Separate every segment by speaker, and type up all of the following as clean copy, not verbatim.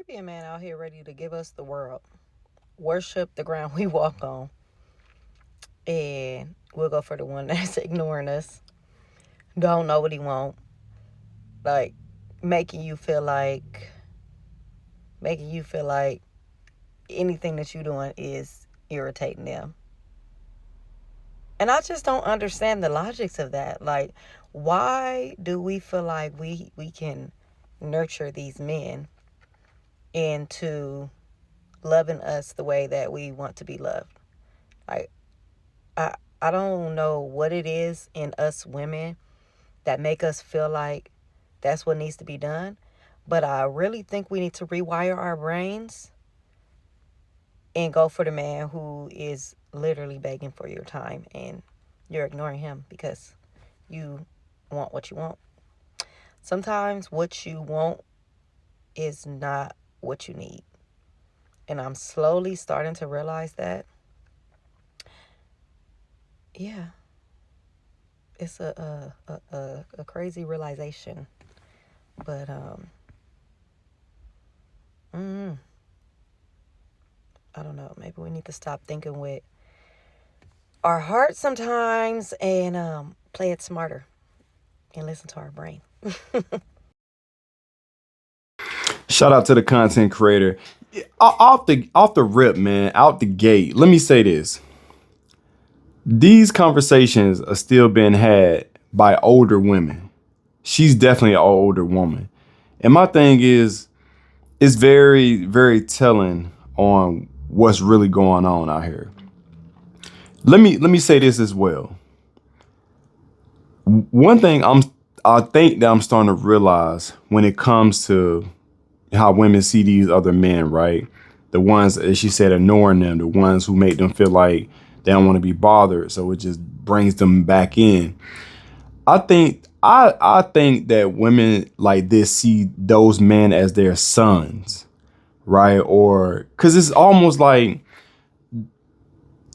Speaker 1: It be a man out here ready to give us the world, worship the ground we walk on, and we'll go for the one that's ignoring us, don't know what he want, like making you feel like making you feel like anything that you're doing is irritating them. And I just don't understand the logics of that. Like, why do we feel like we can nurture these men into loving us the way that we want to be loved? Like, I don't know what it is in us women that make us feel like that's what needs to be done. But I really think we need to rewire our brains and go for the man who is literally begging for your time and you're ignoring him because you want what you want. Sometimes what you want is not what you need. And I'm slowly starting to realize that. Yeah, it's a crazy realization. But mm, I don't know. Maybe we need to stop thinking with our heart sometimes and play it smarter and listen to our brain.
Speaker 2: Shout out to the content creator. Off the rip, man, out the gate. Let me say this: these conversations are still being had by older women. She's definitely an older woman, and my thing is, it's very, very telling on what's really going on out here. Let me say this as well. One thing I think that I'm starting to realize when it comes to how women see these other men, right? The ones, as she said, ignoring them, the ones who make them feel like they don't want to be bothered, so it just brings them back in. I think that women like this see those men as their sons, right? Or because it's almost like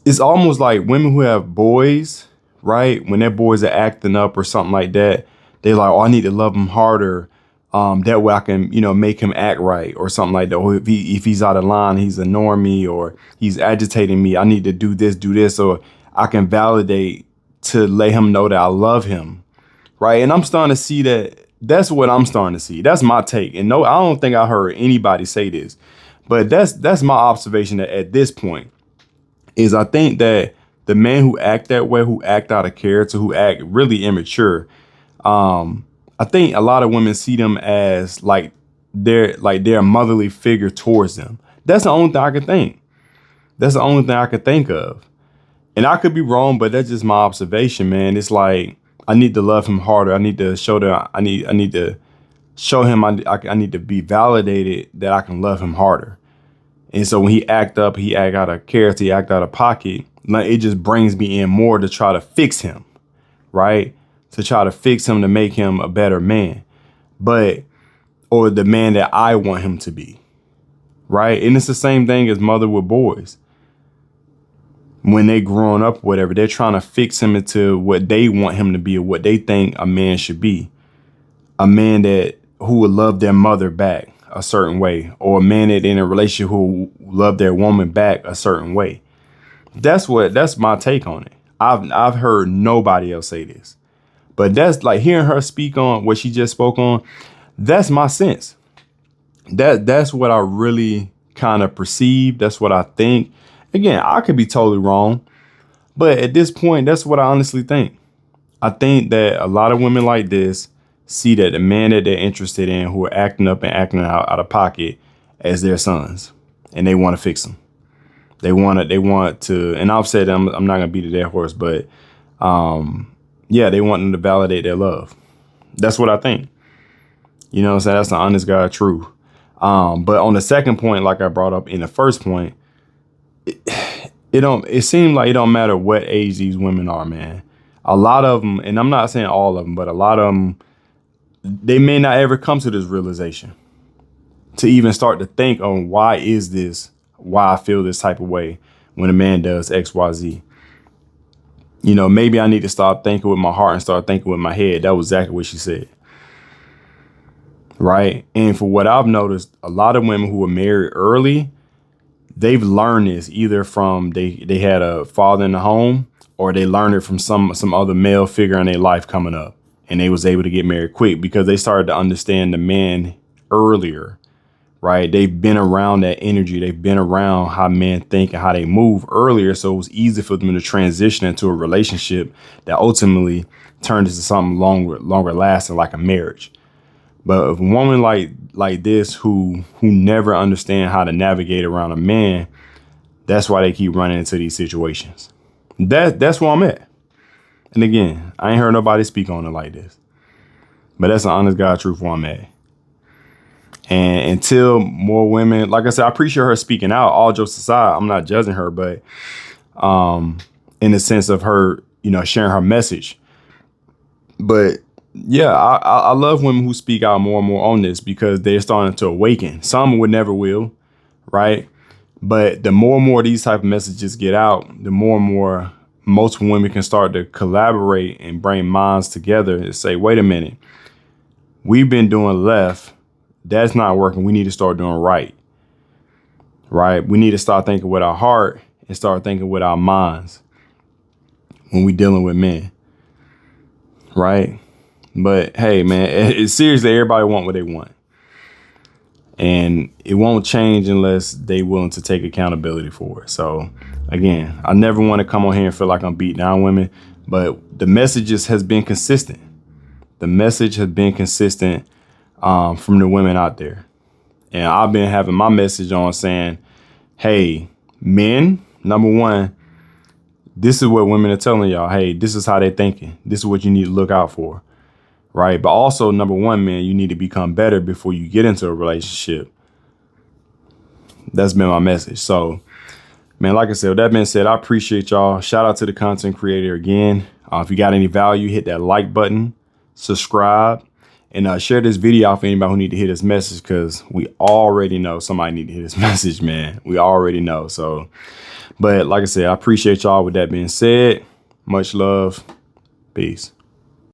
Speaker 2: women who have boys, right? When their boys are acting up or something like that, they like, oh, I need to love him harder. That way I can, make him act right or something like that. Or if he's out of line, he's ignoring me or he's agitating me. I need to do this, or I can validate to let him know that I love him, right? And I'm starting to see that. That's what I'm starting to see. That's my take. And no, I don't think I heard anybody say this, but that's my observation at this point is I think that the men who act that way, who act out of character, who act really immature, I think a lot of women see them as like their motherly figure towards them. That's the only thing I can think. That's the only thing I could think of. And I could be wrong, but that's just my observation, man. It's like I need to love him harder. I need to show that I need to show him I need to be validated that I can love him harder. And so when he act up, he act out of character, he act out of pocket. Like it just brings me in more to try to fix him, right? To try to fix him to make him a better man, but or the man that I want him to be, right? And it's the same thing as mother with boys. When they growing up, whatever, they're trying to fix him into what they want him to be or what they think a man should be. A man that who would love their mother back a certain way, or a man that in a relationship who love their woman back a certain way. That's my take on it. I've heard nobody else say this. But that's like hearing her speak on what she just spoke on. That's my sense. That's what I really kind of perceive. That's what I think. Again, I could be totally wrong, but at this point, that's what I honestly think. I think that a lot of women like this see that the man that they're interested in, who are acting up and acting out of pocket, as their sons, and they want to fix them. They want to, and I've said I'm not gonna beat a dead horse, but yeah, they want them to validate their love. That's what I think. You know what I'm saying? That's the honest God truth. But on the second point, like I brought up in the first point, it seems like it don't matter what age these women are, man. A lot of them, and I'm not saying all of them, but a lot of them, they may not ever come to this realization to even start to think on why I feel this type of way when a man does XYZ. Maybe I need to start thinking with my heart and start thinking with my head. That was exactly what she said. right? And for what I've noticed, a lot of women who were married early, they've learned this either from they had a father in the home, or they learned it from some other male figure in their life coming up, and they was able to get married quick because they started to understand the man earlier, right? They've been around that energy. They've been around how men think and how they move earlier. So it was easy for them to transition into a relationship that ultimately turned into something longer lasting, like a marriage. But if a woman like this who never understand how to navigate around a man, that's why they keep running into these situations. That's where I'm at. And again, I ain't heard nobody speak on it like this. But that's an honest God truth where I'm at. And until more women, like I said, I appreciate her speaking out. All jokes aside, I'm not judging her, but in the sense of her, sharing her message. But yeah, I love women who speak out more and more on this because they're starting to awaken. Some would never will, right? But the more and more these type of messages get out, the more and more multiple women can start to collaborate and bring minds together and say, wait a minute, we've been doing left. That's not working. We need to start doing right. Right? We need to start thinking with our heart and start thinking with our minds when we dealing with men. Right? But hey, man, it's seriously, everybody want what they want. And it won't change unless they willing to take accountability for it. So again, I never want to come on here and feel like I'm beating down women, but the messages has been consistent. The message has been consistent from the women out there. And I've been having my message on saying, hey, men, number one, this is what women are telling y'all. Hey, this is how they're thinking. This is what you need to look out for. Right. But also, number one, man, you need to become better before you get into a relationship. That's been my message. So, man, like I said, with that being said, I appreciate y'all. Shout out to the content creator again. If you got any value, hit that like button, subscribe, and share this video out for anybody who need to hear this message, because we already know somebody need to hear this message, man. We already know. So, but like I said, I appreciate y'all. With that being said, much love. Peace.